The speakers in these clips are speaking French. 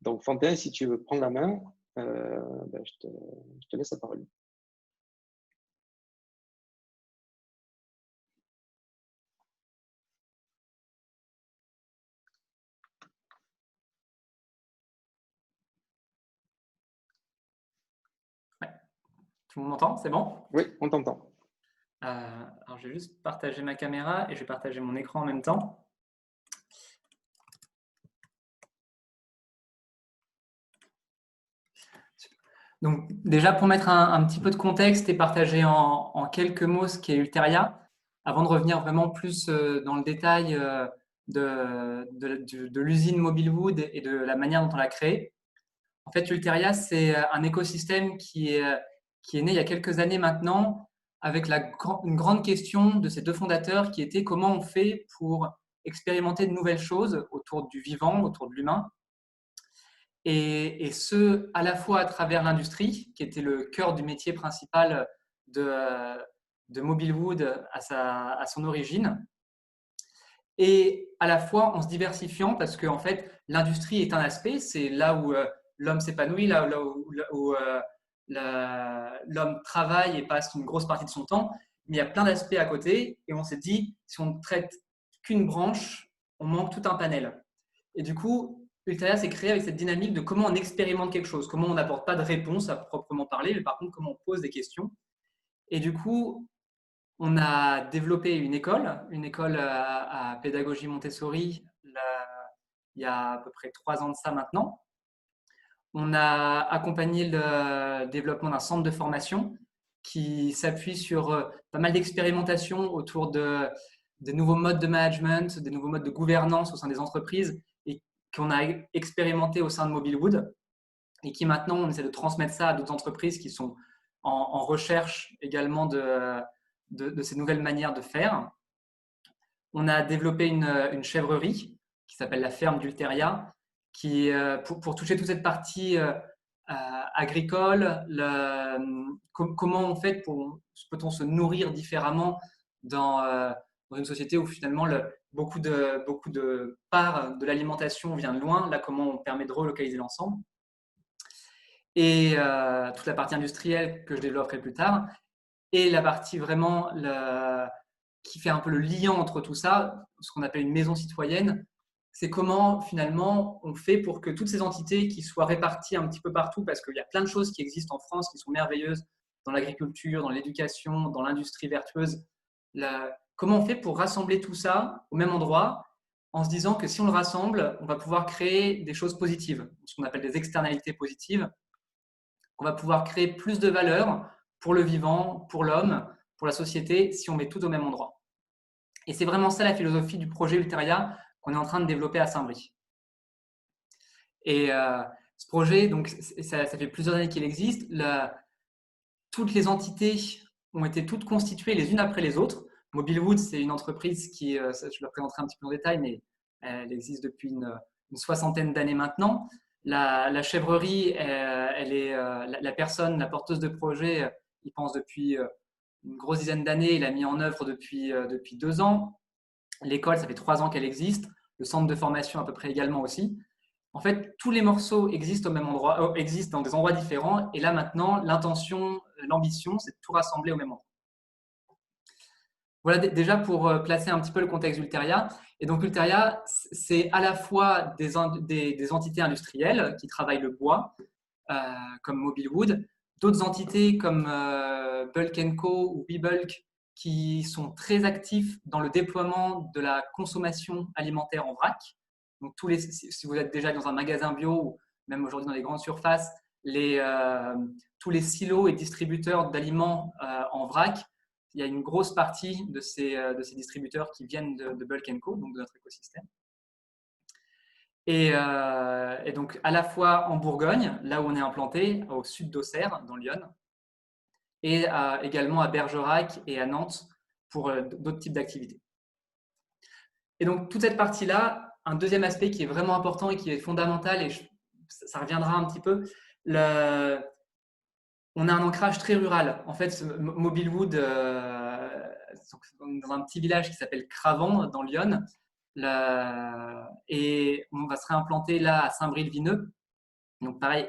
Donc, Fantin, si tu veux prendre la main, je te laisse la parole. Ouais. Tout le monde m'entend? C'est bon? Oui, on t'entend. Alors, je vais juste partager ma caméra et je vais partager mon écran en même temps. Donc, déjà, pour mettre un petit peu de contexte et partager en quelques mots ce qu'est Ulteria, avant de revenir vraiment plus dans le détail de l'usine Mobilewood et de la manière dont on l'a créée. En fait, Ulteria, c'est un écosystème qui est né il y a quelques années maintenant, avec une grande question de ces deux fondateurs qui était comment on fait pour expérimenter de nouvelles choses autour du vivant, autour de l'humain, et ce, à la fois à travers l'industrie, qui était le cœur du métier principal de Mobilewood à son origine, et à la fois en se diversifiant, parce qu'en fait, l'industrie est un aspect, c'est là où l'homme s'épanouit, là où l'homme travaille et passe une grosse partie de son temps, mais il y a plein d'aspects à côté, et on s'est dit, si on ne traite qu'une branche, on manque tout un panel. Et du coup, Ulteria s'est créé avec cette dynamique de comment on expérimente quelque chose, comment on n'apporte pas de réponse à proprement parler, mais par contre, comment on pose des questions. Et du coup, on a développé une école à pédagogie Montessori il y a à peu près 3 ans de ça maintenant. On a accompagné le développement d'un centre de formation qui s'appuie sur pas mal d'expérimentations autour des nouveaux modes de management, des nouveaux modes de gouvernance au sein des entreprises et qu'on a expérimenté au sein de Mobilewood et qui maintenant, on essaie de transmettre ça à d'autres entreprises qui sont en recherche également de ces nouvelles manières de faire. On a développé une chèvrerie qui s'appelle la ferme d'Ulteria, qui, pour toucher toute cette partie agricole, comment on fait peut-on se nourrir différemment dans une société où finalement beaucoup de parts de l'alimentation vient de loin, là comment on permet de relocaliser l'ensemble. Et toute la partie industrielle que je développerai plus tard, et la partie vraiment qui fait un peu le lien entre tout ça, ce qu'on appelle une maison citoyenne, c'est comment finalement on fait pour que toutes ces entités qui soient réparties un petit peu partout, parce qu'il y a plein de choses qui existent en France qui sont merveilleuses dans l'agriculture, dans l'éducation, dans l'industrie vertueuse, comment on fait pour rassembler tout ça au même endroit en se disant que si on le rassemble, on va pouvoir créer des choses positives, ce qu'on appelle des externalités positives. On va pouvoir créer plus de valeur pour le vivant, pour l'homme, pour la société, si on met tout au même endroit. Et c'est vraiment ça la philosophie du projet Ulteria qu'on est en train de développer à Saint-Brie. Et ce projet, donc, ça fait plusieurs années qu'il existe. Toutes les entités ont été toutes constituées les unes après les autres. Mobilewood, c'est une entreprise qui, je la présenterai un petit peu en détail, mais elle existe depuis une soixantaine d'années maintenant. La chèvrerie, la personne, la porteuse de projet, il pense depuis une grosse dizaine d'années, il a mis en œuvre depuis 2 ans. L'école, ça fait 3 ans qu'elle existe. Le centre de formation, à peu près également aussi. En fait, tous les morceaux existent au même endroit, existent dans des endroits différents. Et là, maintenant, l'intention, l'ambition, c'est de tout rassembler au même endroit. Voilà déjà pour placer un petit peu le contexte d'Ulteria. Et donc, Ulteria, c'est à la fois des entités industrielles qui travaillent le bois, comme Mobilewood, d'autres entités comme Bulk & Co ou WeBulk qui sont très actifs dans le déploiement de la consommation alimentaire en vrac. Donc, si vous êtes déjà dans un magasin bio ou même aujourd'hui dans les grandes surfaces, tous les silos et distributeurs d'aliments en vrac, il y a une grosse partie de ces distributeurs qui viennent de Bulk & Co, donc de notre écosystème. Et donc, à la fois en Bourgogne, là où on est implanté, au sud d'Auxerre, dans l'Yonne, et également à Bergerac et à Nantes pour d'autres types d'activités. Et donc, toute cette partie-là, un deuxième aspect qui est vraiment important et qui est fondamental, et ça reviendra un petit peu, on a un ancrage très rural. En fait, Mobilewood, dans un petit village qui s'appelle Cravant, dans l'Yonne, et on va se réimplanter là à Saint-Brie-le-Vineux. Donc pareil,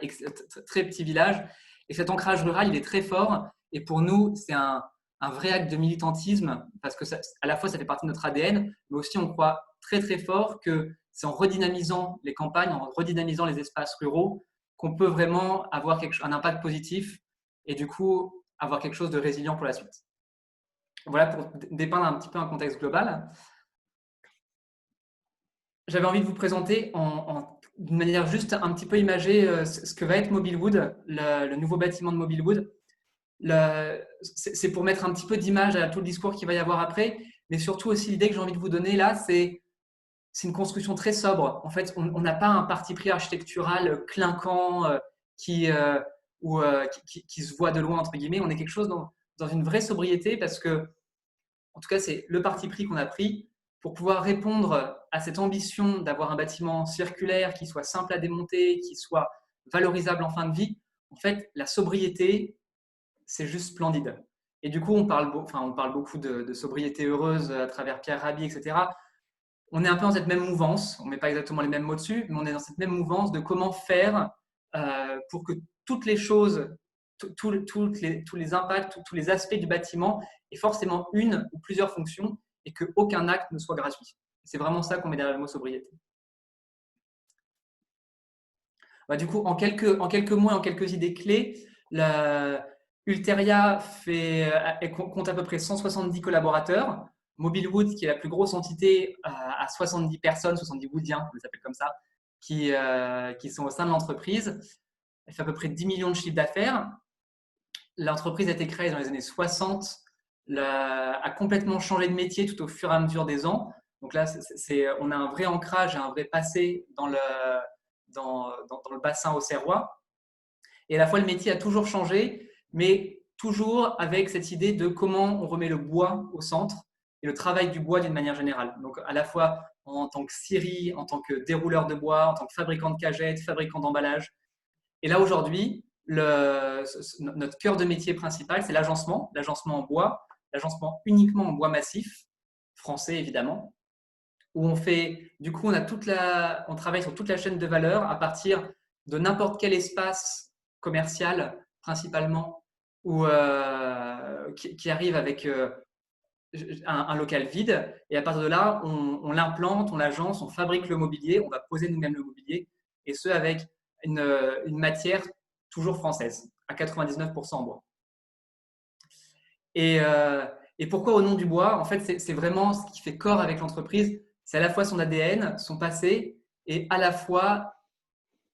très petit village. Et cet ancrage rural, il est très fort. Et pour nous, c'est un vrai acte de militantisme parce que à la fois, ça fait partie de notre ADN, mais aussi on croit très très fort que c'est en redynamisant les campagnes, en redynamisant les espaces ruraux, qu'on peut vraiment avoir un impact positif et du coup avoir quelque chose de résilient pour la suite. Voilà pour dépeindre un petit peu un contexte global. J'avais envie de vous présenter d'une manière juste un petit peu imagée ce que va être Mobilewood, le nouveau bâtiment de Mobilewood. C'est pour mettre un petit peu d'image à tout le discours qu'il va y avoir après, mais surtout aussi l'idée que j'ai envie de vous donner là, c'est une construction très sobre. En fait, on n'a pas un parti pris architectural clinquant qui se voit de loin, entre guillemets. On est quelque chose dans une vraie sobriété parce que, en tout cas, c'est le parti pris qu'on a pris pour pouvoir répondre à cette ambition d'avoir un bâtiment circulaire qui soit simple à démonter, qui soit valorisable en fin de vie. En fait, la sobriété, c'est juste splendide. Et du coup, on parle beaucoup de sobriété heureuse à travers Pierre Rabhi, etc. On est un peu dans cette même mouvance, on ne met pas exactement les mêmes mots dessus, mais on est dans cette même mouvance de comment faire pour que toutes les choses, tous les impacts, tous les aspects du bâtiment aient forcément une ou plusieurs fonctions et qu'aucun acte ne soit gratuit. C'est vraiment ça qu'on met derrière le mot sobriété. Du coup, en quelques mots et en quelques idées clés, Ulteria compte à peu près 170 collaborateurs. Mobilewood, qui est la plus grosse entité, a 70 personnes, 70 woodiens, on les appelle comme ça, qui sont au sein de l'entreprise. Elle fait à peu près 10 millions de chiffres d'affaires. L'entreprise a été créée dans les années 60, a complètement changé de métier tout au fur et à mesure des ans. Donc là, on a un vrai ancrage et un vrai passé dans le bassin auxerrois. Et à la fois, le métier a toujours changé, mais toujours avec cette idée de comment on remet le bois au centre et le travail du bois d'une manière générale. Donc, à la fois en tant que scierie, en tant que dérouleur de bois, en tant que fabricant de cagettes, fabricant d'emballage. Et là, aujourd'hui, notre cœur de métier principal, c'est l'agencement en bois, l'agencement uniquement en bois massif, français évidemment, où on travaille sur toute la chaîne de valeur à partir de n'importe quel espace commercial principalement qui arrive avec un local vide, et à partir de là, on l'implante, on l'agence, on fabrique le mobilier, on va poser nous-mêmes le mobilier, et ce avec une matière toujours française, à 99% en bois. Et pourquoi au nom du bois? En fait, c'est vraiment ce qui fait corps avec l'entreprise. C'est à la fois son ADN, son passé, et à la fois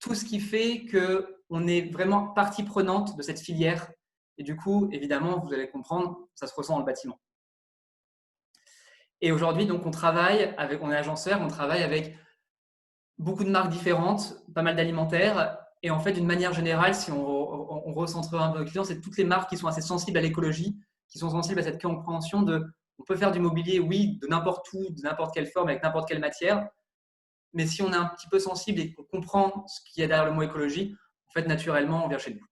tout ce qui fait qu'on est vraiment partie prenante de cette filière. Et du coup, évidemment, vous allez comprendre, ça se ressent dans le bâtiment. Et aujourd'hui, donc, on est agenceur, on travaille avec beaucoup de marques différentes, pas mal d'alimentaires. Et en fait, d'une manière générale, si on recentre un peu le client, c'est toutes les marques qui sont assez sensibles à l'écologie, qui sont sensibles à cette compréhension on peut faire du mobilier, oui, de n'importe où, de n'importe quelle forme, avec n'importe quelle matière. Mais si on est un petit peu sensible et qu'on comprend ce qu'il y a derrière le mot écologie, en fait, naturellement, on vient chez nous.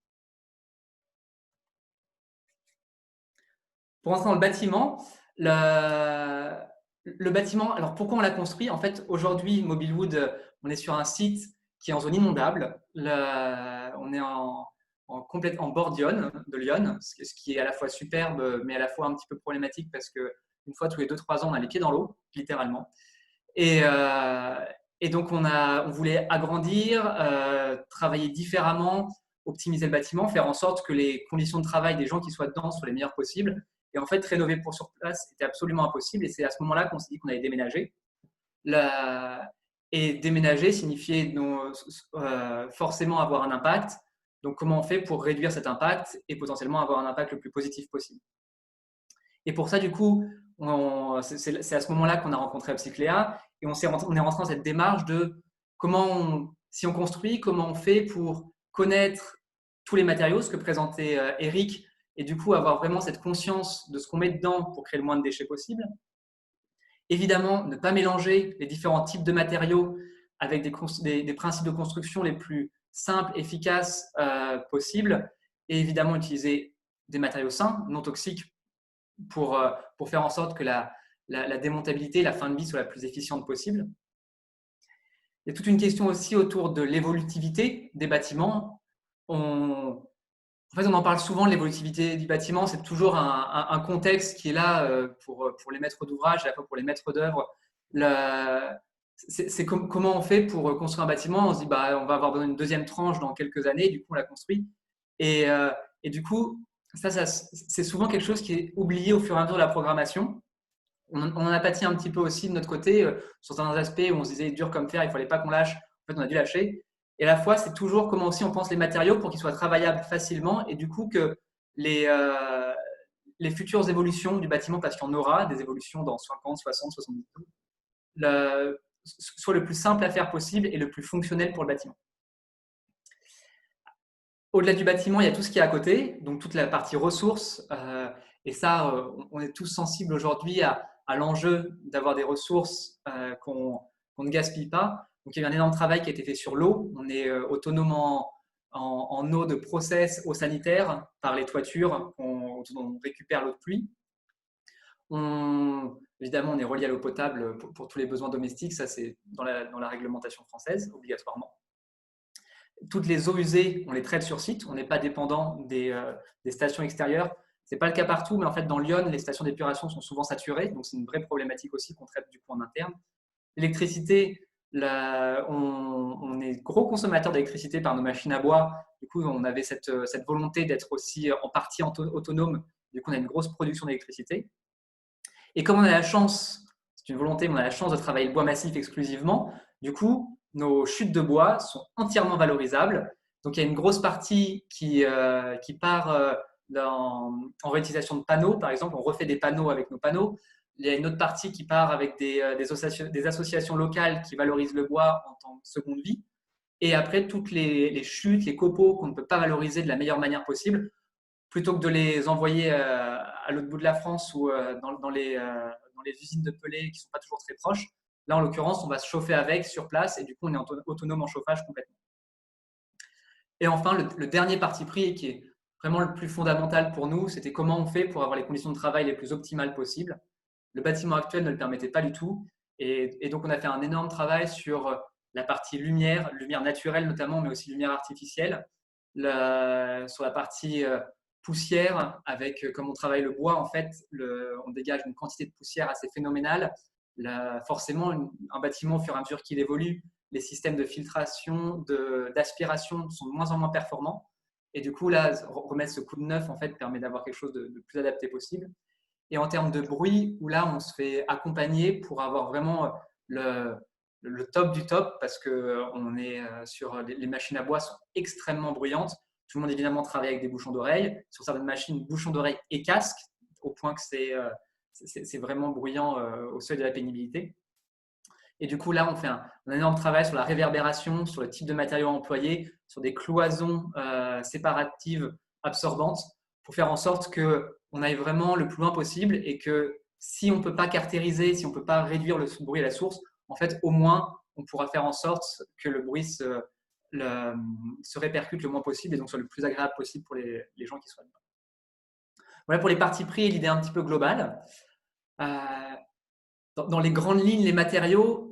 Pour rentrer dans le bâtiment, le bâtiment, alors pourquoi on l'a construit? En fait, aujourd'hui, Mobilewood, on est sur un site qui est en zone inondable. On est en bord de Lyon, ce qui est à la fois superbe, mais à la fois un petit peu problématique parce qu'une fois tous les 2-3 ans, on a les pieds dans l'eau, littéralement. Et donc, on voulait agrandir, travailler différemment, optimiser le bâtiment, faire en sorte que les conditions de travail des gens qui soient dedans soient les meilleures possibles. Et en fait, rénover sur place était absolument impossible. Et c'est à ce moment-là qu'on s'est dit qu'on allait déménager. Et déménager signifiait forcément avoir un impact. Donc, comment on fait pour réduire cet impact et potentiellement avoir un impact le plus positif possible? Et pour ça, du coup, c'est à ce moment-là qu'on a rencontré Upcycléa et on est rentré dans cette démarche de si on construit, comment on fait pour connaître tous les matériaux, ce que présentait Eric, et du coup avoir vraiment cette conscience de ce qu'on met dedans pour créer le moins de déchets possible. Évidemment, ne pas mélanger les différents types de matériaux avec des principes de construction les plus simples, efficaces possibles, et évidemment utiliser des matériaux sains, non toxiques, pour faire en sorte que la démontabilité, la fin de vie soit la plus efficiente possible. Il y a toute une question aussi autour de l'évolutivité des bâtiments. En fait, on en parle souvent de l'évolutivité du bâtiment. C'est toujours un contexte qui est là pour les maîtres d'ouvrage, à la fois pour les maîtres d'œuvre. C'est comment on fait pour construire un bâtiment. On se dit, bah, on va avoir besoin d'une deuxième tranche dans quelques années. Du coup, on la construit. Et, euh, et du coup, ça c'est souvent quelque chose qui est oublié au fur et à mesure de la programmation. On en a pâti un petit peu aussi de notre côté sur certains aspects où on se disait dur comme fer, il ne fallait pas qu'on lâche. En fait, on a dû lâcher. Et à la fois, c'est toujours comment aussi on pense les matériaux pour qu'ils soient travaillables facilement et du coup que les, euh, les futures évolutions du bâtiment, parce qu'il y en aura des évolutions dans 50, 60, 70 ans, soit le plus simple à faire possible et le plus fonctionnel pour le bâtiment. Au-delà du bâtiment, il y a tout ce qui est à côté, donc toute la partie ressources. Et ça, on est tous sensibles aujourd'hui à l'enjeu d'avoir des ressources qu'on ne gaspille pas. Donc, il y a eu un énorme travail qui a été fait sur l'eau. On est autonome en eau de process, eau sanitaire, par les toitures dont on récupère l'eau de pluie. Évidemment, on est relié à l'eau potable pour tous les besoins domestiques. Ça, c'est dans la réglementation française, obligatoirement. Toutes les eaux usées, on les traite sur site. On n'est pas dépendant des stations extérieures. Ce n'est pas le cas partout, mais en fait, dans Lyon, les stations d'épuration sont souvent saturées. Donc, c'est une vraie problématique aussi qu'on traite du coup en interne. L'électricité, on est gros consommateur d'électricité par nos machines à bois. Du coup, on avait cette volonté d'être aussi en partie autonome. Du coup, on a une grosse production d'électricité. Et comme on a la chance, c'est une volonté, mais on a la chance de travailler le bois massif exclusivement, du coup, nos chutes de bois sont entièrement valorisables. Donc, il y a une grosse partie qui part en réutilisation de panneaux, par exemple. On refait des panneaux avec nos panneaux. Il y a une autre partie qui part avec des associations locales qui valorisent le bois en tant que seconde vie. Et après, toutes les chutes, les copeaux qu'on ne peut pas valoriser de la meilleure manière possible, plutôt que de les envoyer à l'autre bout de la France ou dans les usines de pelés qui ne sont pas toujours très proches. Là, en l'occurrence, on va se chauffer avec sur place et du coup, on est autonome en chauffage complètement. Et enfin, le dernier parti pris, qui est vraiment le plus fondamental pour nous, c'était comment on fait pour avoir les conditions de travail les plus optimales possibles. Le bâtiment actuel ne le permettait pas du tout. Et donc, on a fait un énorme travail sur la partie lumière naturelle notamment, mais aussi lumière artificielle, sur la partie poussière, avec comme on travaille le bois, en fait, on dégage une quantité de poussière assez phénoménale. Forcément, un bâtiment, au fur et à mesure qu'il évolue, les systèmes de filtration, d'aspiration sont de moins en moins performants. Et du coup, là, remettre ce coup de neuf, en fait, permet d'avoir quelque chose de plus adapté possible. Et en termes de bruit, où là, on se fait accompagner pour avoir vraiment le top du top, parce que on est sur les machines à bois sont extrêmement bruyantes. Tout le monde évidemment travaille avec des bouchons d'oreille. Sur certaines machines, bouchons d'oreille et casque, au point que c'est vraiment bruyant au seuil de la pénibilité. Et du coup, là, on fait un énorme travail sur la réverbération, sur le type de matériaux employés, sur des cloisons séparatives absorbantes, pour faire en sorte qu'on aille vraiment le plus loin possible et que si on ne peut pas caractériser, si on ne peut pas réduire le bruit à la source, en fait, au moins, on pourra faire en sorte que le bruit se répercute le moins possible et donc soit le plus agréable possible pour les gens qui soient dedans. Voilà pour les parties pris et l'idée un petit peu globale. Dans les grandes lignes, les matériaux,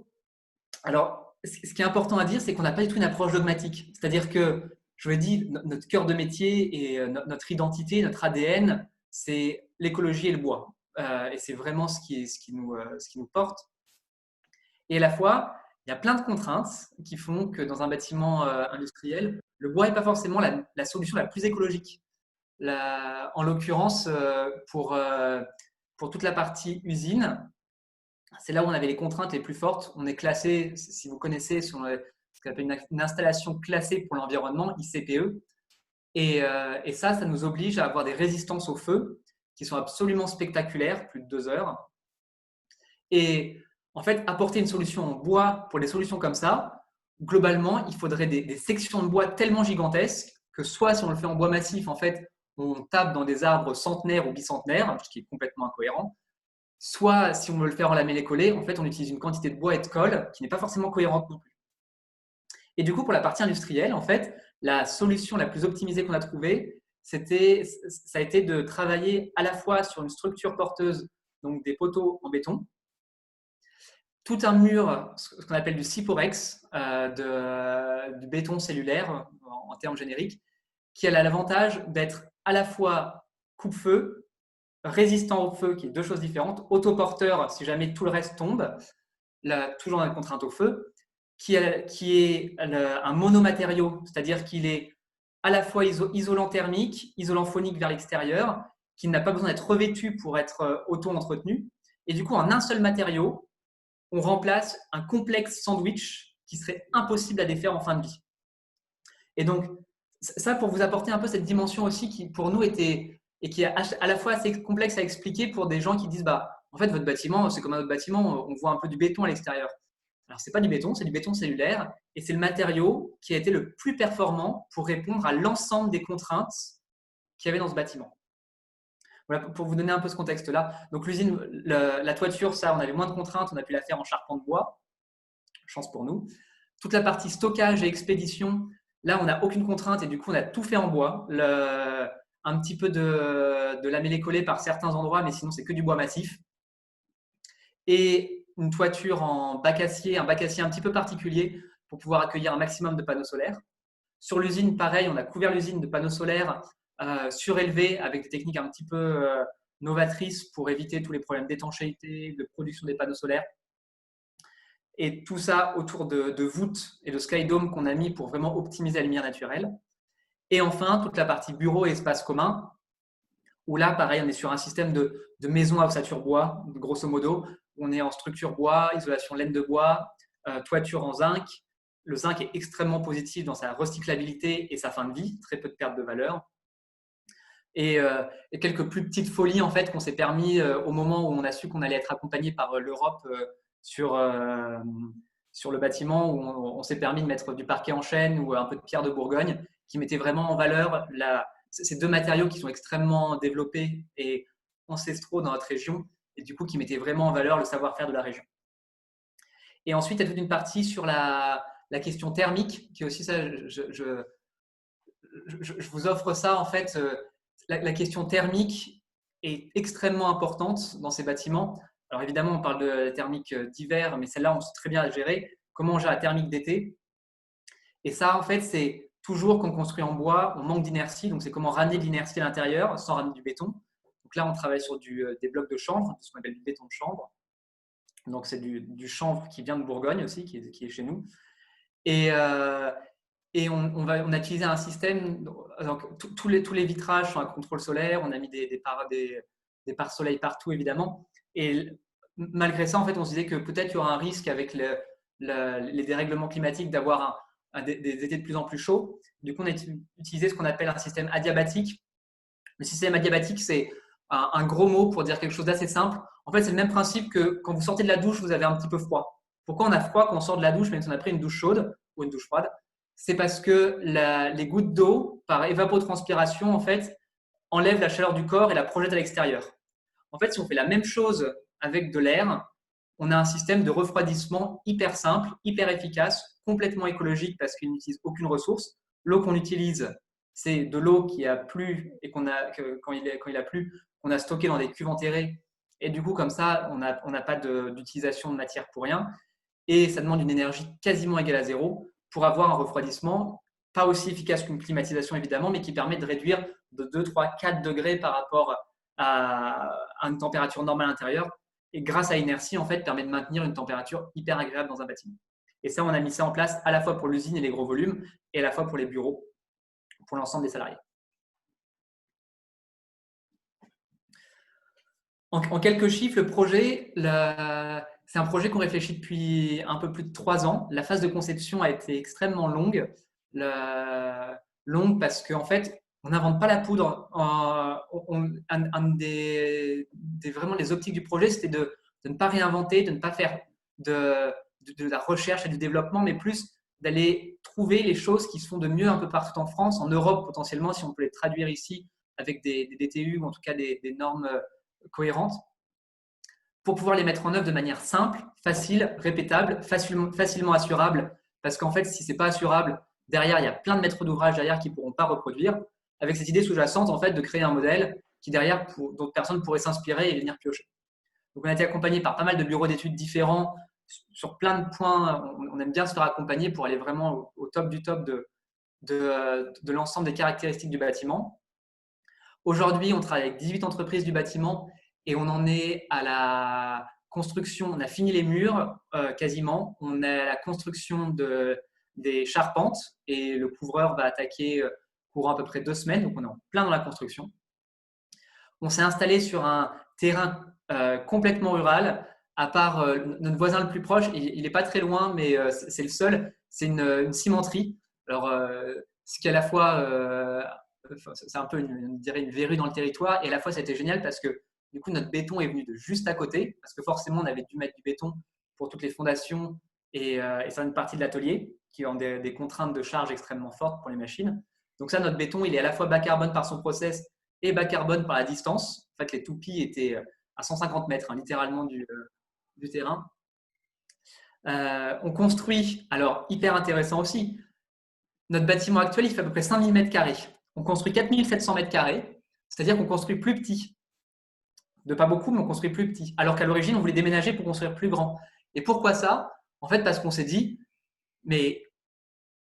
alors, ce qui est important à dire, c'est qu'on n'a pas du tout une approche dogmatique. C'est-à-dire que, je vous l'ai dit, notre cœur de métier et notre identité, notre ADN, c'est l'écologie et le bois. Et c'est vraiment ce qui nous porte. Et à la fois, il y a plein de contraintes qui font que dans un bâtiment industriel, le bois n'est pas forcément la solution la plus écologique. En l'occurrence, pour toute la partie usine, c'est là où on avait les contraintes les plus fortes. On est classé, si vous connaissez, sur ce qu'on appelle une installation classée pour l'environnement, ICPE. Et ça nous oblige à avoir des résistances au feu qui sont absolument spectaculaires, plus de 2 heures. Et en fait, apporter une solution en bois pour des solutions comme ça, globalement, il faudrait des sections de bois tellement gigantesques que soit si on le fait en bois massif, en fait, on tape dans des arbres centenaires ou bicentenaires, ce qui est complètement incohérent. Soit, si on veut le faire en lamellé-collé, en fait, on utilise une quantité de bois et de colle qui n'est pas forcément cohérente non plus. Et du coup, pour la partie industrielle, en fait, la solution la plus optimisée qu'on a trouvée, ça a été de travailler à la fois sur une structure porteuse, donc des poteaux en béton, tout un mur, ce qu'on appelle du Ciporex, du béton cellulaire en termes génériques, qui a l'avantage d'être à la fois coupe-feu, résistant au feu, qui est deux choses différentes, autoporteur si jamais tout le reste tombe, là, toujours dans les contraintes au feu, qui est un monomatériau, c'est-à-dire qu'il est à la fois isolant thermique, isolant phonique vers l'extérieur, qui n'a pas besoin d'être revêtu pour être auto-entretenu. Et du coup, en un seul matériau, on remplace un complexe sandwich qui serait impossible à défaire en fin de vie. Et donc, ça pour vous apporter un peu cette dimension aussi qui, pour nous, était et qui est à la fois assez complexe à expliquer pour des gens qui disent en fait, votre bâtiment, c'est comme un autre bâtiment, on voit un peu du béton à l'extérieur. Alors, ce n'est pas du béton, c'est du béton cellulaire et c'est le matériau qui a été le plus performant pour répondre à l'ensemble des contraintes qu'il y avait dans ce bâtiment. Voilà, pour vous donner un peu ce contexte-là. Donc, l'usine, la toiture, ça, on avait moins de contraintes, on a pu la faire en charpente bois. Chance pour nous. Toute la partie stockage et expédition, là, on n'a aucune contrainte et du coup, on a tout fait en bois. Un petit peu de lamellé-collé par certains endroits, mais sinon, c'est que du bois massif. Et une toiture en bac acier, un bac acier un petit peu particulier pour pouvoir accueillir un maximum de panneaux solaires. Sur l'usine, pareil, on a couvert l'usine de panneaux solaires surélevés avec des techniques un petit peu novatrices pour éviter tous les problèmes d'étanchéité, de production des panneaux solaires. Et tout ça autour de voûtes et de skydome qu'on a mis pour vraiment optimiser la lumière naturelle. Et enfin, toute la partie bureau et espace commun, où là, pareil, on est sur un système de maison à ossature bois, grosso modo. On est en structure bois, isolation laine de bois, toiture en zinc. Le zinc est extrêmement positif dans sa recyclabilité et sa fin de vie, très peu de perte de valeur. Et quelques plus petites folies en fait qu'on s'est permis au moment où on a su qu'on allait être accompagné par l'Europe sur le bâtiment, où on s'est permis de mettre du parquet en chêne ou un peu de pierre de Bourgogne, qui mettait vraiment en valeur ces deux matériaux qui sont extrêmement développés et ancestraux dans notre région, et du coup qui mettaient vraiment en valeur le savoir-faire de la région. Et ensuite, il y a toute une partie sur la question thermique, qui est aussi ça, je vous offre ça en fait. La question thermique est extrêmement importante dans ces bâtiments. Alors évidemment, on parle de la thermique d'hiver, mais celle-là, on sait très bien la gérer. Comment on gère la thermique d'été? Et ça, en fait, c'est toujours qu'on construit en bois, on manque d'inertie. Donc, c'est comment ramener de l'inertie à l'intérieur sans ramener du béton. Donc là, on travaille sur des blocs de chanvre, ce qu'on appelle du béton de chanvre. Donc, c'est du chanvre qui vient de Bourgogne aussi, qui est chez nous. Et on a utilisé un système, donc tous les vitrages sont à contrôle solaire, on a mis des pare-soleil partout évidemment. Et malgré ça, en fait, on se disait que peut-être il y aura un risque avec les dérèglements climatiques d'avoir des étés de plus en plus chauds. Du coup, on a utilisé ce qu'on appelle un système adiabatique. Le système adiabatique, c'est un gros mot pour dire quelque chose d'assez simple. En fait, c'est le même principe que quand vous sortez de la douche, vous avez un petit peu froid. Pourquoi on a froid quand on sort de la douche, même si on a pris une douche chaude ou une douche froide? C'est parce que les gouttes d'eau, par évapotranspiration, en fait, enlèvent la chaleur du corps et la projettent à l'extérieur. En fait, si on fait la même chose avec de l'air, on a un système de refroidissement hyper simple, hyper efficace, complètement écologique parce qu'il n'utilise aucune ressource. L'eau qu'on utilise, c'est de l'eau qui a plu et quand il a plu, on a stocké dans des cuves enterrées. Et du coup, comme ça, on n'a pas d'utilisation de matière pour rien. Et ça demande une énergie quasiment égale à zéro pour avoir un refroidissement pas aussi efficace qu'une climatisation évidemment, mais qui permet de réduire de 2, 3, 4 degrés par rapport à une température normale intérieure. Et grâce à l'inertie, en fait, permet de maintenir une température hyper agréable dans un bâtiment. Et ça, on a mis ça en place à la fois pour l'usine et les gros volumes, et à la fois pour les bureaux, pour l'ensemble des salariés. En quelques chiffres, le projet, c'est un projet qu'on réfléchit depuis un peu plus de 3 ans. La phase de conception a été extrêmement longue. Longue parce qu'en fait, on n'invente pas la poudre. Vraiment les optiques du projet, c'était de ne pas réinventer, de ne pas faire de la recherche et du développement, mais plus d'aller trouver les choses qui se font de mieux un peu partout en France, en Europe potentiellement, si on peut les traduire ici avec des DTU ou en tout cas des normes cohérentes, pour pouvoir les mettre en œuvre de manière simple, facile, répétable, facilement assurable. Parce qu'en fait, si ce n'est pas assurable, derrière, il y a plein de maîtres d'ouvrage derrière qui ne pourront pas reproduire, avec cette idée sous-jacente en fait, de créer un modèle qui derrière, d'autres personnes pourraient s'inspirer et venir piocher. Donc, on a été accompagné par pas mal de bureaux d'études différents sur plein de points, on aime bien se faire accompagner pour aller vraiment au top du top de l'ensemble des caractéristiques du bâtiment. Aujourd'hui, on travaille avec 18 entreprises du bâtiment et on en est à la construction. On a fini les murs quasiment. On est à la construction des charpentes et le couvreur va attaquer courant à peu près 2 semaines. Donc, on est en plein dans la construction. On s'est installé sur un terrain complètement rural, à part notre voisin le plus proche. Il n'est pas très loin, mais c'est le seul. C'est une cimenterie. Alors, ce qui est à la fois, c'est un peu on dirait une verrue dans le territoire, et à la fois, c'était génial parce que du coup, notre béton est venu de juste à côté, parce que forcément, on avait dû mettre du béton pour toutes les fondations et certaines parties de l'atelier qui ont des contraintes de charge extrêmement fortes pour les machines. Donc ça, notre béton, il est à la fois bas carbone par son process et bas carbone par la distance. En fait, les toupies étaient à 150 mètres, littéralement, du terrain. On construit, alors hyper intéressant aussi, notre bâtiment actuel, il fait à peu près 5000 mètres carrés. On construit 4700 mètres carrés, c'est-à-dire qu'on construit plus petit. De pas beaucoup, mais on construit plus petit. Alors qu'à l'origine, on voulait déménager pour construire plus grand. Et pourquoi ça? En fait, parce qu'on s'est dit, mais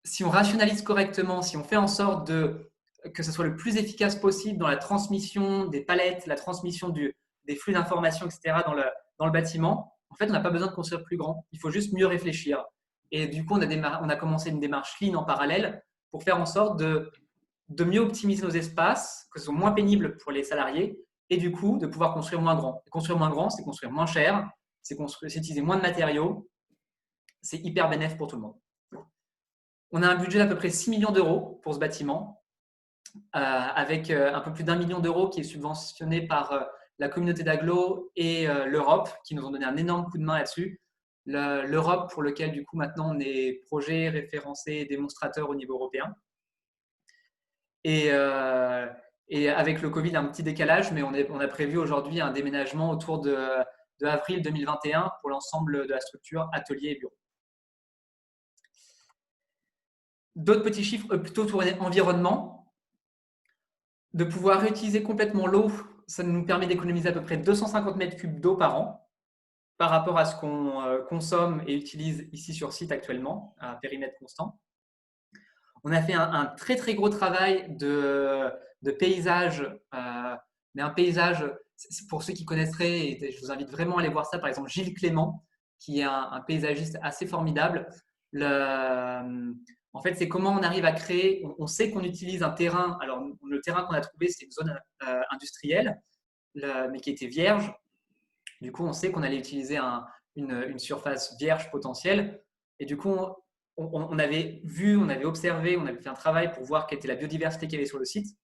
si on rationalise correctement, si on fait en sorte que ce soit le plus efficace possible dans la transmission des palettes, la transmission des flux d'informations, etc., dans le bâtiment, en fait, on n'a pas besoin de construire plus grand. Il faut juste mieux réfléchir. Et du coup, on a commencé une démarche Lean en parallèle pour faire en sorte de mieux optimiser nos espaces, que ce soit moins pénible pour les salariés, et du coup, de pouvoir construire moins grand. Et construire moins grand, c'est construire moins cher, c'est utiliser moins de matériaux, c'est hyper bénéfique pour tout le monde. On a un budget d'à peu près 6 millions d'euros pour ce bâtiment, avec un peu plus d'1 million d'euros qui est subventionné par la communauté d'agglo et l'Europe, qui nous ont donné un énorme coup de main là-dessus. L'Europe, pour lequel du coup maintenant on est projet, référencé, démonstrateur au niveau européen. Et avec le Covid, un petit décalage, mais on a prévu aujourd'hui un déménagement autour de avril 2021 pour l'ensemble de la structure atelier et bureau. D'autres petits chiffres plutôt tournés environnement. De pouvoir réutiliser complètement l'eau, ça nous permet d'économiser à peu près 250 mètres cubes d'eau par an par rapport à ce qu'on consomme et utilise ici sur site actuellement, à un périmètre constant. On a fait un très très gros travail de paysage, mais un paysage, pour ceux qui connaisseraient, et je vous invite vraiment à aller voir ça, par exemple Gilles Clément, qui est un paysagiste assez formidable. En fait, c'est comment on arrive à créer, on sait qu'on utilise un terrain, alors le terrain qu'on a trouvé, c'est une zone industrielle, mais qui était vierge. Du coup, on sait qu'on allait utiliser une surface vierge potentielle. Et du coup, on avait vu, on avait observé, on avait fait un travail pour voir quelle était la biodiversité qu'il y avait sur le site.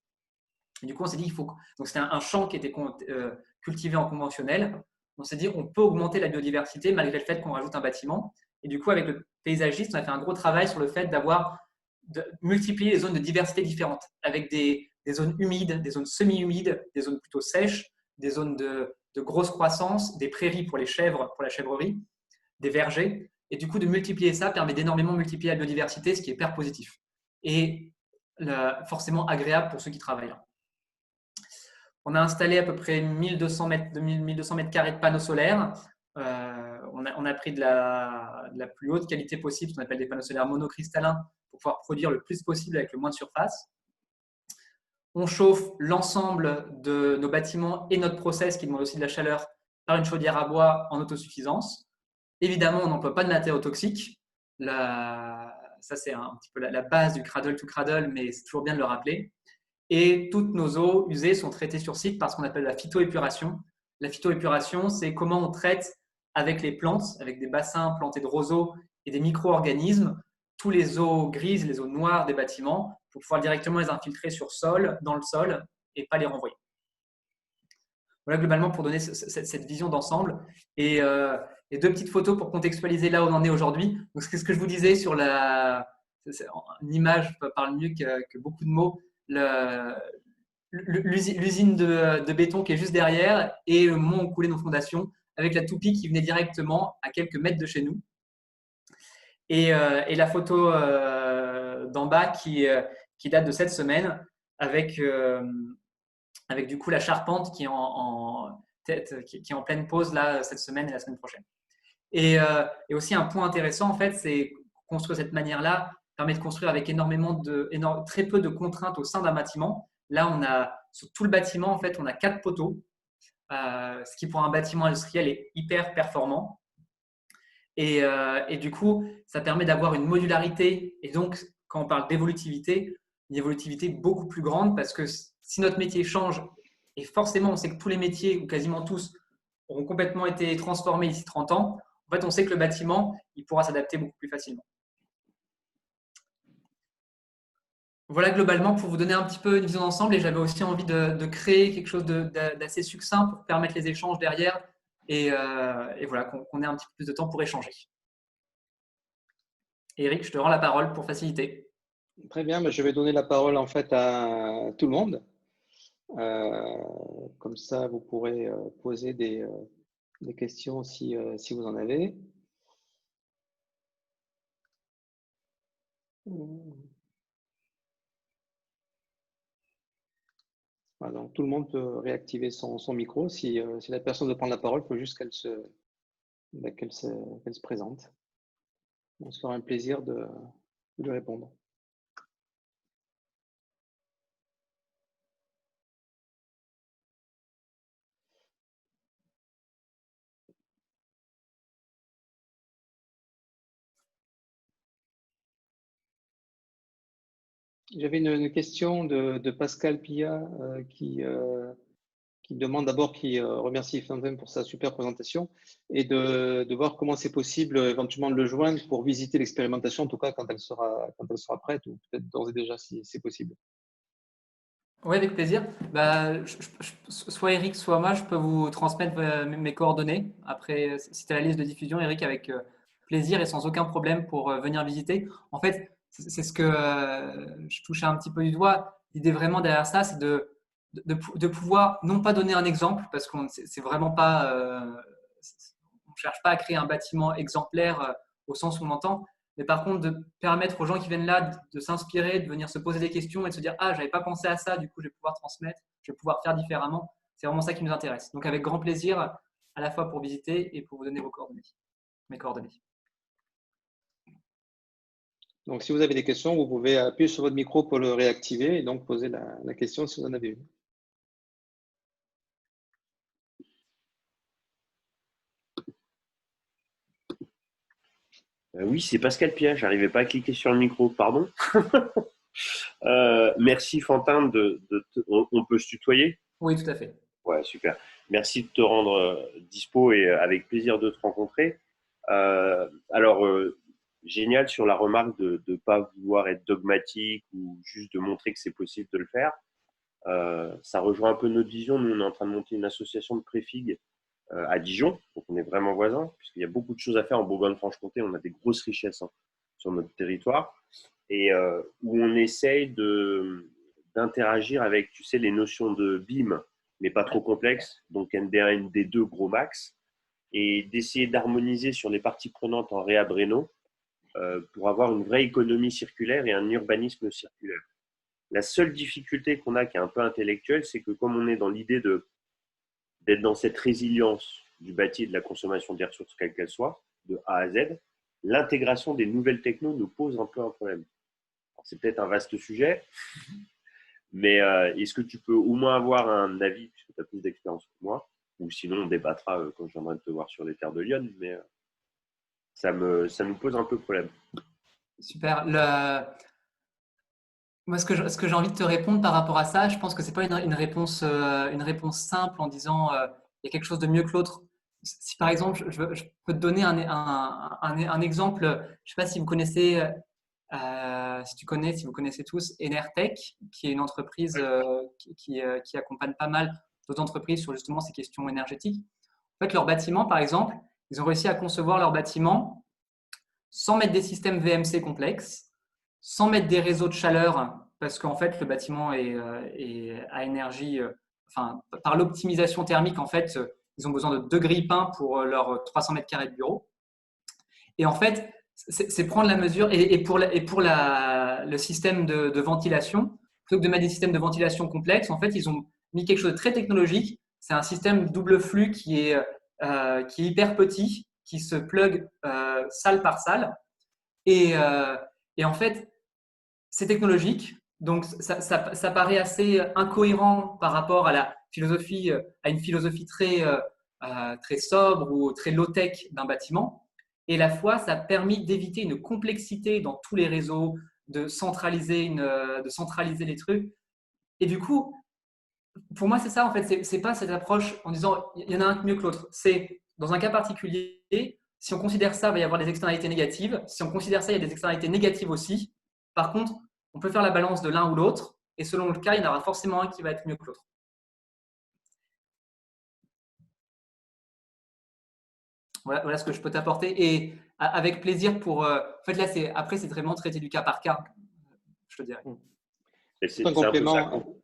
Et du coup, on s'est dit qu'il faut. Donc, c'était un champ qui était cultivé en conventionnel. On s'est dit on peut augmenter la biodiversité malgré le fait qu'on rajoute un bâtiment. Et du coup, avec le paysagiste, on a fait un gros travail sur le fait de multiplier les zones de diversité différentes, avec des zones humides, des zones semi-humides, des zones plutôt sèches, des zones de grosse croissance, des prairies pour les chèvres, pour la chèvrerie, des vergers. Et du coup, de multiplier ça permet d'énormément multiplier la biodiversité, ce qui est hyper positif. Et forcément agréable pour ceux qui travaillent. On a installé à peu près 1200 mètres carrés de panneaux solaires. On a pris de la plus haute qualité possible, ce qu'on appelle des panneaux solaires monocristallins, pour pouvoir produire le plus possible avec le moins de surface. On chauffe l'ensemble de nos bâtiments et notre process, qui demande aussi de la chaleur, par une chaudière à bois en autosuffisance. Évidemment, on n'emploie pas de matériaux toxiques. Ça, c'est un petit peu la base du cradle to cradle, mais c'est toujours bien de le rappeler. Et toutes nos eaux usées sont traitées sur site par ce qu'on appelle la phytoépuration. La phytoépuration, c'est comment on traite avec les plantes, avec des bassins plantés de roseaux et des micro-organismes, tous les eaux grises, les eaux noires des bâtiments, pour pouvoir directement les infiltrer dans le sol, et pas les renvoyer. Voilà globalement pour donner cette vision d'ensemble. Et 2 petites photos pour contextualiser là où on en est aujourd'hui. Donc, c'est ce que je vous disais sur une image parle mieux que beaucoup de mots. L'usine de béton qui est juste derrière et le moment où coulaient nos fondations, avec la toupie qui venait directement à quelques mètres de chez nous. Et la photo d'en bas qui date de cette semaine avec du coup la charpente qui est en pleine pause là, cette semaine et la semaine prochaine. Et aussi un point intéressant, en fait, c'est construire de cette manière-là permet de construire avec très peu de contraintes au sein d'un bâtiment. Là, on a sur tout le bâtiment, en fait, on a 4 poteaux, ce qui pour un bâtiment industriel est hyper performant. Et du coup, ça permet d'avoir une modularité et donc, quand on parle d'évolutivité, une évolutivité beaucoup plus grande parce que si notre métier change, et forcément, on sait que tous les métiers, ou quasiment tous, auront complètement été transformés d'ici 30 ans, en fait, on sait que le bâtiment, il pourra s'adapter beaucoup plus facilement. Voilà globalement pour vous donner un petit peu une vision d'ensemble et j'avais aussi envie de créer quelque chose d'assez succinct pour permettre les échanges derrière et voilà, qu'on ait un petit peu plus de temps pour échanger. Eric, je te rends la parole pour faciliter. Très bien, mais je vais donner la parole en fait à tout le monde. Comme ça, vous pourrez poser des questions si vous en avez. Voilà, donc tout le monde peut réactiver son micro. Si la personne veut prendre la parole, il faut juste qu'elle se présente. On se fera un plaisir de lui répondre. J'avais une question de Pascal Pilla qui demande d'abord, qui remercie Fontaine pour sa super présentation et de voir comment c'est possible éventuellement de le joindre pour visiter l'expérimentation, en tout cas quand elle sera prête ou peut-être d'ores et déjà si c'est possible. Oui, avec plaisir. Soit Eric, soit moi, je peux vous transmettre mes coordonnées. Après, si tu as la liste de diffusion, Eric, avec plaisir et sans aucun problème pour venir visiter. En fait, c'est ce que je touchais un petit peu du doigt. L'idée vraiment derrière ça, c'est de pouvoir, non pas donner un exemple, parce qu'on c'est vraiment pas, on cherche pas à créer un bâtiment exemplaire au sens où on entend, mais par contre, de permettre aux gens qui viennent là de s'inspirer, de venir se poser des questions et de se dire « Ah, j'avais pas pensé à ça, du coup, je vais pouvoir transmettre, je vais pouvoir faire différemment. » C'est vraiment ça qui nous intéresse. Donc, avec grand plaisir, à la fois pour visiter et pour vous donner mes coordonnées. Donc, si vous avez des questions, vous pouvez appuyer sur votre micro pour le réactiver et donc poser la question si vous en avez une. Oui, c'est Pascal Pia, j'arrivais pas à cliquer sur le micro, pardon. Merci Fantin, on peut se tutoyer? Oui, tout à fait. Ouais, super. Merci de te rendre dispo et avec plaisir de te rencontrer. Alors, génial sur la remarque de ne pas vouloir être dogmatique ou juste de montrer que c'est possible de le faire. Ça rejoint un peu notre vision. Nous, on est en train de monter une association de préfigues à Dijon, donc on est vraiment voisins, puisqu'il y a beaucoup de choses à faire en Bourgogne-Franche-Comté. On a des grosses richesses sur notre territoire et où on essaye d'interagir avec, tu sais, les notions de BIM, mais pas trop complexes, donc NDR, ND2, gros max, et d'essayer d'harmoniser sur les parties prenantes en réhab réno pour avoir une vraie économie circulaire et un urbanisme circulaire. La seule difficulté qu'on a, qui est un peu intellectuelle, c'est que comme on est dans l'idée d'être dans cette résilience du bâti et de la consommation des ressources, quelle qu'elle soit, de A à Z, l'intégration des nouvelles technos nous pose un peu un problème. C'est peut-être un vaste sujet, mais est-ce que tu peux au moins avoir un avis, puisque tu as plus d'expérience que moi, ou sinon on débattra quand je viendrai te voir sur les terres de Lyon, mais ça nous pose un peu problème. Super. Moi, ce que j'ai envie de te répondre par rapport à ça, je pense que ce n'est pas une réponse simple en disant il y a quelque chose de mieux que l'autre. Si par exemple, je peux te donner un exemple, je ne sais pas si vous connaissez, si vous connaissez tous Enertech, qui est une entreprise qui accompagne pas mal d'autres entreprises sur justement ces questions énergétiques. En fait, leur bâtiment, par exemple, ils ont réussi à concevoir leur bâtiment sans mettre des systèmes VMC complexes, sans mettre des réseaux de chaleur, parce qu'en fait, le bâtiment est à énergie, par l'optimisation thermique, en fait, ils ont besoin de 2 grille-pains pour leurs 300 mètres carrés de bureau. Et en fait, c'est prendre la mesure. Et pour le système de ventilation, plutôt que de mettre des systèmes de ventilation complexes, en fait, ils ont mis quelque chose de très technologique. C'est un système double flux qui est hyper petit, qui se plug salle par salle. Et en fait, c'est technologique. Donc, ça paraît assez incohérent par rapport à la philosophie, à une philosophie très sobre ou très low-tech d'un bâtiment. Et la fois, ça a permis d'éviter une complexité dans tous les réseaux, de centraliser les trucs. Et du coup, pour moi, c'est ça, en fait. C'est pas cette approche en disant il y en a un mieux que l'autre. C'est dans un cas particulier, si on considère ça, il va y avoir des externalités négatives. Si on considère ça, il y a des externalités négatives aussi. Par contre, on peut faire la balance de l'un ou l'autre. Et selon le cas, il y en aura forcément un qui va être mieux que l'autre. Voilà ce que je peux t'apporter. Et avec plaisir pour. En fait, là, après, c'est vraiment traiter du cas par cas, je te dirais. C'est un complément.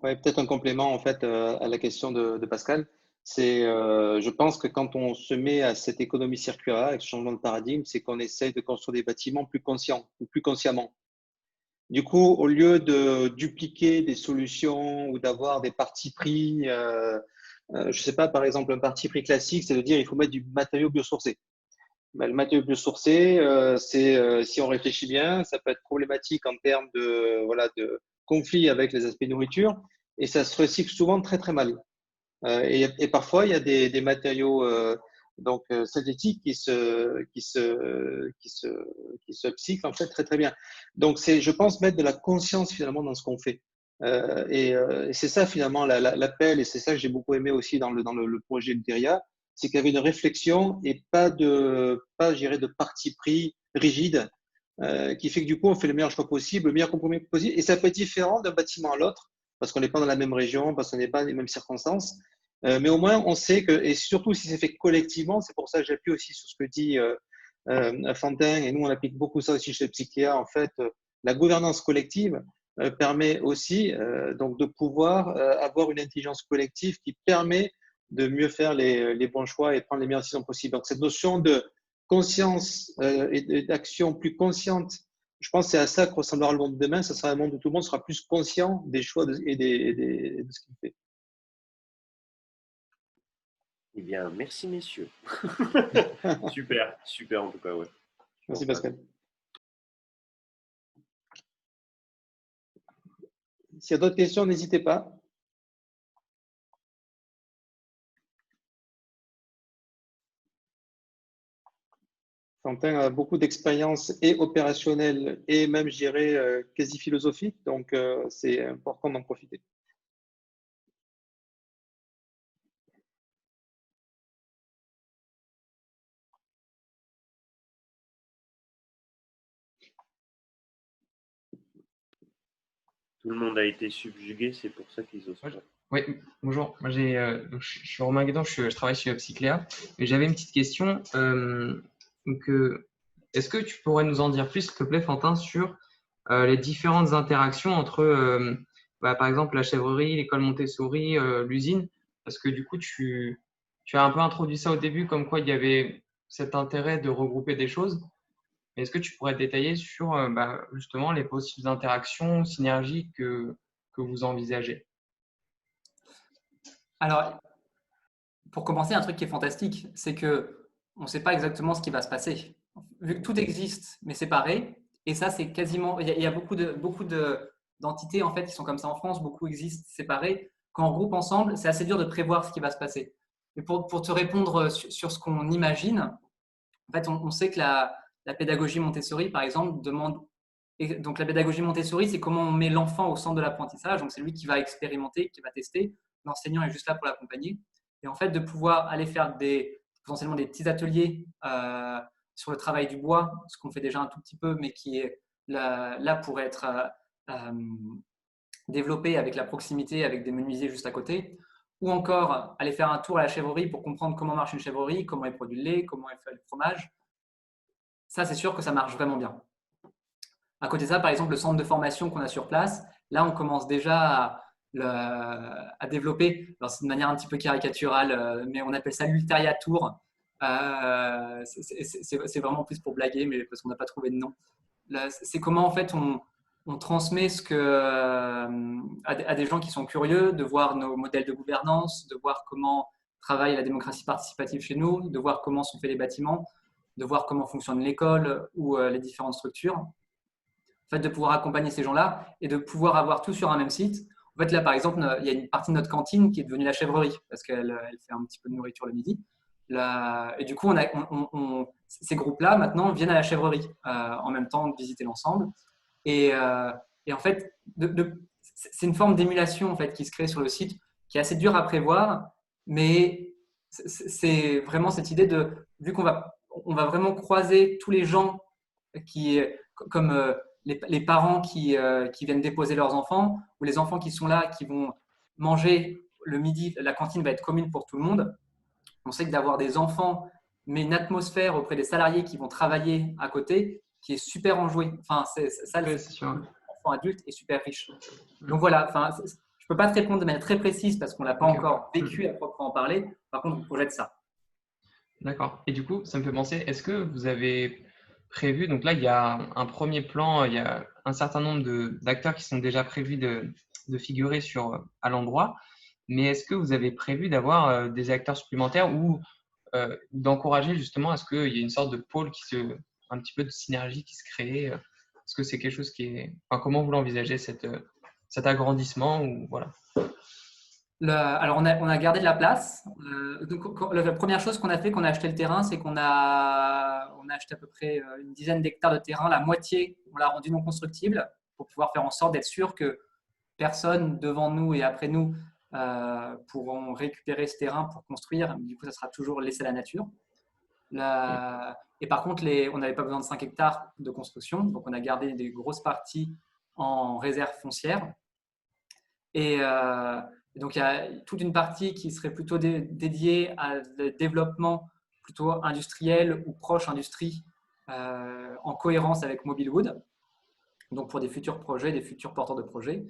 Ouais, peut-être un complément en fait à la question de Pascal. C'est, je pense que quand on se met à cette économie circulaire, avec ce changement de paradigme, c'est qu'on essaye de construire des bâtiments plus conscients ou plus consciemment. Du coup, au lieu de dupliquer des solutions ou d'avoir des partis pris, je ne sais pas, par exemple, un parti pris classique, c'est de dire il faut mettre du matériau biosourcé. Ben, le matériau biosourcé, si on réfléchit bien, ça peut être problématique en termes de conflit avec les aspects nourriture et ça se recycle souvent très très mal. Et parfois, il y a des matériaux synthétiques qui se recyclent en fait très très bien. Donc, c'est, je pense, mettre de la conscience finalement dans ce qu'on fait. Et c'est ça finalement l'appel, et c'est ça que j'ai beaucoup aimé aussi dans le projet Ulteria, c'est qu'il y avait une réflexion et pas, je dirais, de parti pris rigide, qui fait que du coup, on fait le meilleur choix possible, le meilleur compromis possible. Et ça peut être différent d'un bâtiment à l'autre, parce qu'on n'est pas dans la même région, parce qu'on n'est pas dans les mêmes circonstances. Mais au moins, on sait que, et surtout si c'est fait collectivement, c'est pour ça que j'appuie aussi sur ce que dit Fantin, et nous, on applique beaucoup ça aussi chez Psycléa. En fait, la gouvernance collective permet aussi donc de pouvoir avoir une intelligence collective qui permet de mieux faire les bons choix et prendre les meilleures décisions possibles. Donc, cette notion de conscience et d'action plus consciente, je pense que c'est à ça que ressemblera le monde de demain. Ce sera un monde où tout le monde sera plus conscient des choix de ce qu'il fait. Eh bien, merci messieurs. Super, super en tout cas, ouais. Merci Pascal. S'il y a d'autres questions, n'hésitez pas. Quentin a beaucoup d'expérience et opérationnelle et même, je dirais, quasi philosophique, donc c'est important d'en profiter. Tout le monde a été subjugué, c'est pour ça qu'ils osent pas. Oui, bonjour. Moi, je suis Romain Guédon, je travaille chez Psycléa. Mais j'avais une petite question. Est-ce que tu pourrais nous en dire plus, s'il te plaît, Fantin, sur les différentes interactions entre, par exemple, la chèvrerie, l'école Montessori, l'usine? Parce que du coup, tu as un peu introduit ça au début, comme quoi il y avait cet intérêt de regrouper des choses. Est-ce que tu pourrais détailler sur justement les possibles interactions, synergies que vous envisagez? Alors, pour commencer, un truc qui est fantastique, c'est que on ne sait pas exactement ce qui va se passer. Vu que tout existe, mais séparé, et ça, c'est quasiment… Il y a beaucoup d'entités en fait, qui sont comme ça en France, beaucoup existent séparés. Quand on regroupe ensemble, c'est assez dur de prévoir ce qui va se passer. Et pour te répondre sur ce qu'on imagine, en fait, on sait que la pédagogie Montessori, par exemple, demande… Et donc, la pédagogie Montessori, c'est comment on met l'enfant au centre de l'apprentissage. Donc, c'est lui qui va expérimenter, qui va tester. L'enseignant est juste là pour l'accompagner. Et en fait, de pouvoir aller faire potentiellement des petits ateliers sur le travail du bois, ce qu'on fait déjà un tout petit peu, mais qui est là pour être développé avec la proximité, avec des menuisiers juste à côté. Ou encore, aller faire un tour à la chèvrerie pour comprendre comment marche une chèvrerie, comment elle produit le lait, comment elle fait le fromage. Ça, c'est sûr que ça marche vraiment bien. À côté de ça, par exemple, le centre de formation qu'on a sur place, là, on commence déjà à développer, alors c'est de manière un petit peu caricaturale, mais on appelle ça l'Ulteria Tour. C'est vraiment plus pour blaguer, mais parce qu'on n'a pas trouvé de nom. C'est comment, en fait, on transmet à des gens qui sont curieux de voir nos modèles de gouvernance, de voir comment travaille la démocratie participative chez nous, de voir comment sont faits les bâtiments, de voir comment fonctionne l'école ou les différentes structures. En fait, de pouvoir accompagner ces gens-là et de pouvoir avoir tout sur un même site. En fait, là, par exemple, il y a une partie de notre cantine qui est devenue la chèvrerie parce qu'elle fait un petit peu de nourriture le midi. Et du coup, ces groupes-là, maintenant, viennent à la chèvrerie en même temps de visiter l'ensemble. Et en fait, c'est une forme d'émulation en fait, qui se crée sur le site qui est assez dure à prévoir, mais c'est vraiment cette idée vu qu'on va vraiment croiser tous les gens comme les parents qui viennent déposer leurs enfants ou les enfants qui sont là, qui vont manger le midi, la cantine va être commune pour tout le monde. On sait que d'avoir des enfants, mais une atmosphère auprès des salariés qui vont travailler à côté, qui est super enjouée. Enfin, ça, Oui, c'est sûr. l'enfant adulte est super riche. Donc voilà, je ne peux pas te répondre de manière très précise parce qu'on ne l'a pas encore vécu à proprement parler. Par contre, on projette ça. D'accord. Et du coup, ça me fait penser, est-ce que vous avez prévu, donc là, il y a un premier plan, il y a un certain nombre d'acteurs qui sont déjà prévus de figurer à l'endroit, mais est-ce que vous avez prévu d'avoir des acteurs supplémentaires ou d'encourager justement à ce qu'il y ait une sorte de pôle un petit peu de synergie qui se crée? Est-ce que c'est quelque chose enfin, comment vous l'envisagez, cet agrandissement ou voilà? Alors, on a gardé de la place. Donc, la première chose qu'on a fait, qu'on a acheté le terrain, c'est qu'on a acheté à peu près une dizaine d'hectares de terrain. La moitié, on l'a rendu non constructible pour pouvoir faire en sorte d'être sûr que personne devant nous et après nous pourront récupérer ce terrain pour construire. Du coup, ça sera toujours laissé à la nature. Et par contre, on n'avait pas besoin de 5 hectares de construction. Donc, on a gardé des grosses parties en réserve foncière. Et donc, il y a toute une partie qui serait plutôt dédiée à le développement plutôt industriel ou proche industrie en cohérence avec Mobilewood. Donc, pour des futurs projets, des futurs porteurs de projets.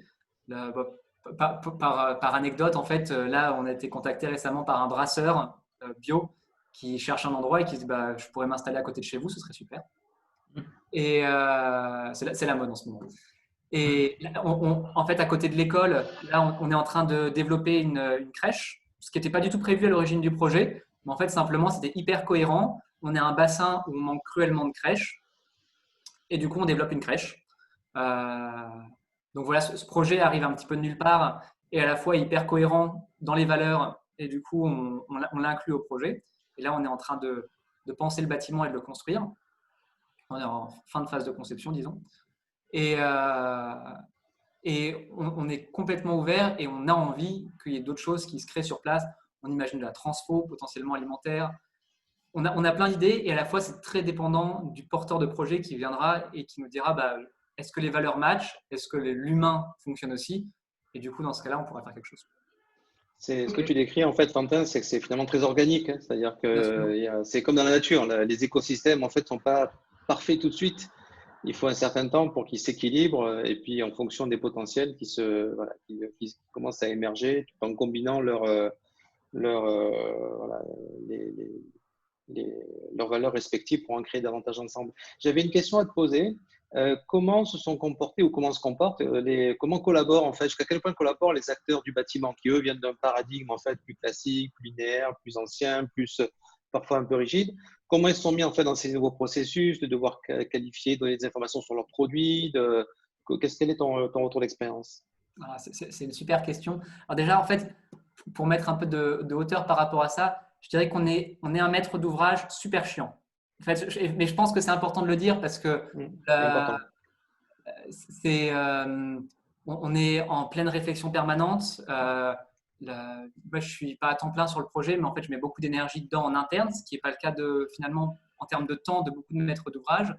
Par anecdote, en fait, là, on a été contacté récemment par un brasseur bio qui cherche un endroit et qui se dit je pourrais m'installer à côté de chez vous, ce serait super. Et c'est la mode en ce moment. Et en fait, à côté de l'école, là, on est en train de développer une crèche, ce qui n'était pas du tout prévu à l'origine du projet. Mais en fait, simplement, c'était hyper cohérent. On est à un bassin où on manque cruellement de crèches. Et du coup, on développe une crèche. Donc voilà, ce projet arrive un petit peu de nulle part et à la fois hyper cohérent dans les valeurs. Et du coup, on l'inclut au projet. Et là, on est en train de penser le bâtiment et de le construire. On est en fin de phase de conception, disons. Et on est complètement ouvert et on a envie qu'il y ait d'autres choses qui se créent sur place. On imagine de la transfo, potentiellement alimentaire. On a plein d'idées et à la fois, c'est très dépendant du porteur de projet qui viendra et qui nous dira est-ce que les valeurs matchent? Est-ce que l'humain fonctionne aussi? Et du coup, dans ce cas-là, on pourrait faire quelque chose. Ce que tu décris, en fait, Quentin, c'est que c'est finalement très organique. Hein. C'est-à-dire que c'est comme dans la nature. Les écosystèmes, en fait, ne sont pas parfaits tout de suite. Il faut un certain temps pour qu'ils s'équilibrent et puis en fonction des potentiels qui commencent à émerger tout en combinant leurs valeurs respectives pour en créer davantage ensemble. J'avais une question à te poser. Comment se sont comportés ou comment se comportent comment collaborent en fait, jusqu'à quel point collaborent les acteurs du bâtiment qui eux viennent d'un paradigme en fait plus classique, plus linéaire, plus ancien, plus parfois un peu rigide. Comment ils sont mis en fait dans ces nouveaux processus, de devoir qualifier, donner des informations sur leurs produits, quel est ton retour d'expérience? C'est une super question. Alors déjà, en fait, pour mettre un peu de hauteur par rapport à ça, je dirais qu'on est un maître d'ouvrage super chiant. En fait, mais je pense que c'est important de le dire parce que on est en pleine réflexion permanente. Moi, je ne suis pas à temps plein sur le projet, mais en fait, je mets beaucoup d'énergie dedans en interne, ce qui n'est pas le cas finalement en termes de temps de beaucoup de maîtres d'ouvrage.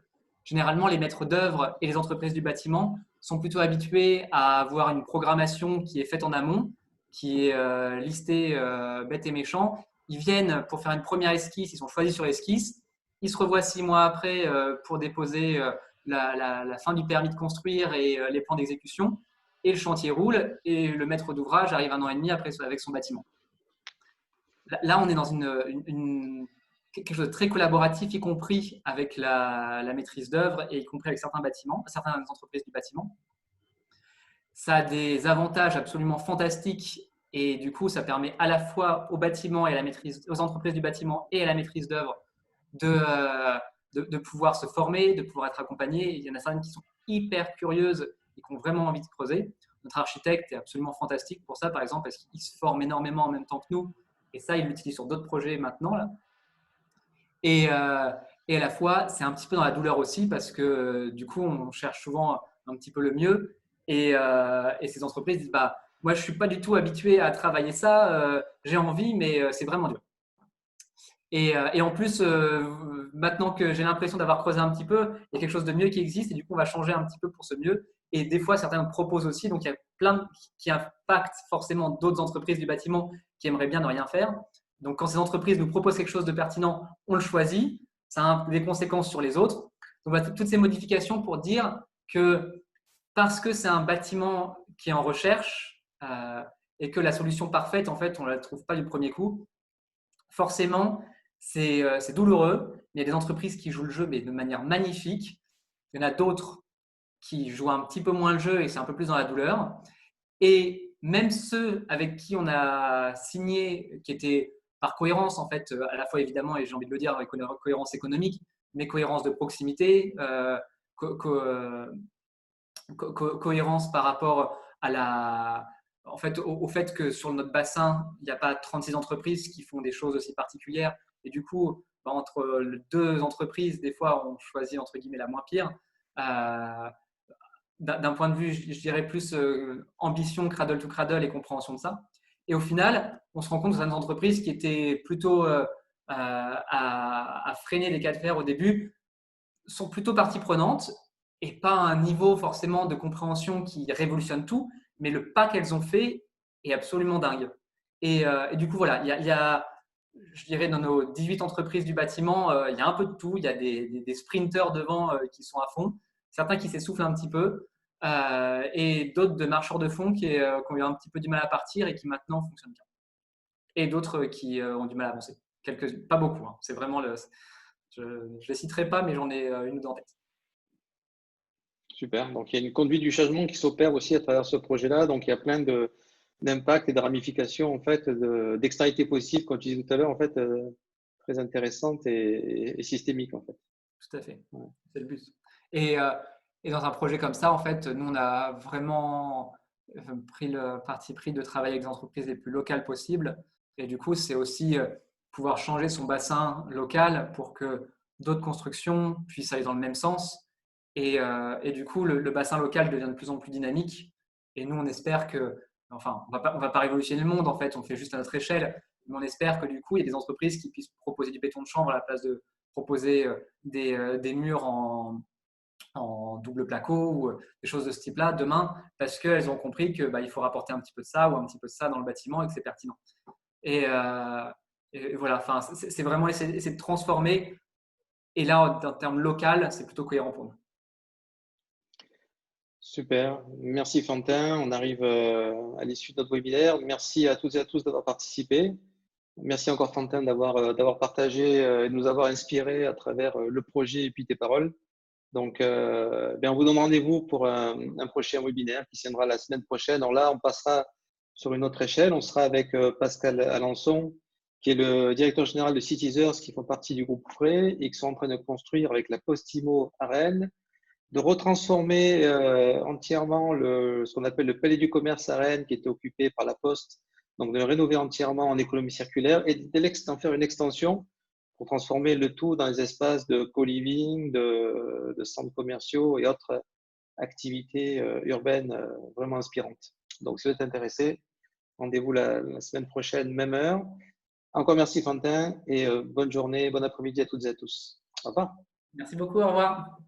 Généralement, les maîtres d'œuvre et les entreprises du bâtiment sont plutôt habitués à avoir une programmation qui est faite en amont, qui est listée bête et méchant. Ils viennent pour faire une première esquisse, ils sont choisis sur l'esquisse. Ils se revoient 6 mois après pour déposer la fin du permis de construire et les plans d'exécution. Et le chantier roule et le maître d'ouvrage arrive 1 an et demi après avec son bâtiment. Là, on est dans quelque chose de très collaboratif, y compris avec la maîtrise d'œuvre et y compris avec certaines entreprises du bâtiment. Ça a des avantages absolument fantastiques Et du coup, ça permet à la fois aux bâtiments et à la maîtrise, aux entreprises du bâtiment et à la maîtrise d'œuvre de pouvoir se former, de pouvoir être accompagnés. Il y en a certaines qui sont hyper curieuses et qui ont vraiment envie de creuser. Notre architecte est absolument fantastique pour ça, par exemple, parce qu'il se forme énormément en même temps que nous. Et ça, il l'utilise sur d'autres projets maintenant, là. Et à la fois, c'est un petit peu dans la douleur aussi parce que du coup, on cherche souvent un petit peu le mieux. Et ces entreprises disent, bah, moi, je ne suis pas du tout habitué à travailler ça. J'ai envie, mais c'est vraiment dur. Et en plus, maintenant que j'ai l'impression d'avoir creusé un petit peu, il y a quelque chose de mieux qui existe et du coup, on va changer un petit peu pour ce mieux. Et des fois, certains proposent aussi. Donc, il y a plein qui impactent forcément d'autres entreprises du bâtiment qui aimeraient bien ne rien faire. Donc, quand ces entreprises nous proposent quelque chose de pertinent, on le choisit. Ça a des conséquences sur les autres. Donc, toutes ces modifications pour dire que parce que c'est un bâtiment qui est en recherche et que la solution parfaite, en fait, on ne la trouve pas du premier coup, forcément, c'est douloureux. Il y a des entreprises qui jouent le jeu mais de manière magnifique. Il y en a d'autres qui jouent un petit peu moins le jeu et c'est un peu plus dans la douleur. Et même ceux avec qui on a signé, qui étaient par cohérence, en fait, à la fois évidemment, et j'ai envie de le dire, avec cohérence économique, mais cohérence de proximité, cohérence par rapport à en fait, au fait que sur notre bassin, il n'y a pas 36 entreprises qui font des choses aussi particulières. Et du coup, entre deux entreprises, des fois, on choisit entre guillemets la moins pire. D'un point de vue, je dirais plus ambition, cradle to cradle et compréhension de ça. Et au final, on se rend compte que certaines entreprises qui étaient plutôt à freiner les cas de fer au début sont plutôt partie prenante et pas un niveau forcément de compréhension qui révolutionne tout, mais le pas qu'elles ont fait est absolument dingue. Et du coup, voilà, il y a, je dirais, dans nos 18 entreprises du bâtiment, il y a un peu de tout. Il y a des sprinters devant qui sont à fond, certains qui s'essoufflent un petit peu, et d'autres de marcheurs de fond qui ont eu un petit peu du mal à partir et qui maintenant fonctionnent bien. Et d'autres qui ont du mal à avancer. Pas beaucoup, hein. C'est vraiment je ne les citerai pas, mais j'en ai une ou deux en tête. Super. Donc, il y a une conduite du changement qui s'opère aussi à travers ce projet-là. Donc, il y a plein d'impacts et de ramifications, en fait, d'externalités possibles, comme tu disais tout à l'heure, en fait, très intéressantes et systémiques, en fait. Tout à fait. Ouais. C'est le but. Et dans un projet comme ça, en fait, nous, on a vraiment pris le parti pris de travailler avec des entreprises les plus locales possibles. Et du coup, c'est aussi pouvoir changer son bassin local pour que d'autres constructions puissent aller dans le même sens. Et du coup, le bassin local devient de plus en plus dynamique. Et nous, on espère que, enfin, on va pas révolutionner le monde, en fait, on fait juste à notre échelle. Mais on espère que du coup, il y a des entreprises qui puissent proposer du béton de chanvre à la place de proposer des murs en double placo ou des choses de ce type-là demain parce qu'elles ont compris qu'il il faut rapporter un petit peu de ça ou un petit peu de ça dans le bâtiment et que c'est pertinent. Et voilà, enfin, c'est vraiment essayer de transformer. Et là, en termes local, c'est plutôt cohérent pour nous. Super. Merci, Fantin. On arrive à l'issue de notre webinaire. Merci à toutes et à tous d'avoir participé. Merci encore, Fantin, d'avoir partagé et de nous avoir inspiré à travers le projet et puis tes paroles. Donc, on vous donne rendez-vous pour un prochain webinaire qui se tiendra la semaine prochaine. Alors là, on passera sur une autre échelle. On sera avec Pascal Alençon, qui est le directeur général de Citiesers, qui font partie du groupe Frey et qui sont en train de construire avec la Postimo à Rennes, de retransformer entièrement ce qu'on appelle le Palais du Commerce à Rennes, qui était occupé par la Poste, donc de le rénover entièrement en économie circulaire et d'en faire une extension pour transformer le tout dans des espaces de co-living, de centres commerciaux et autres activités urbaines vraiment inspirantes. Donc, si vous êtes intéressé, rendez-vous la semaine prochaine, même heure. Encore merci, Fantin, et bonne journée, bon après-midi à toutes et à tous. Au revoir. Merci beaucoup, au revoir.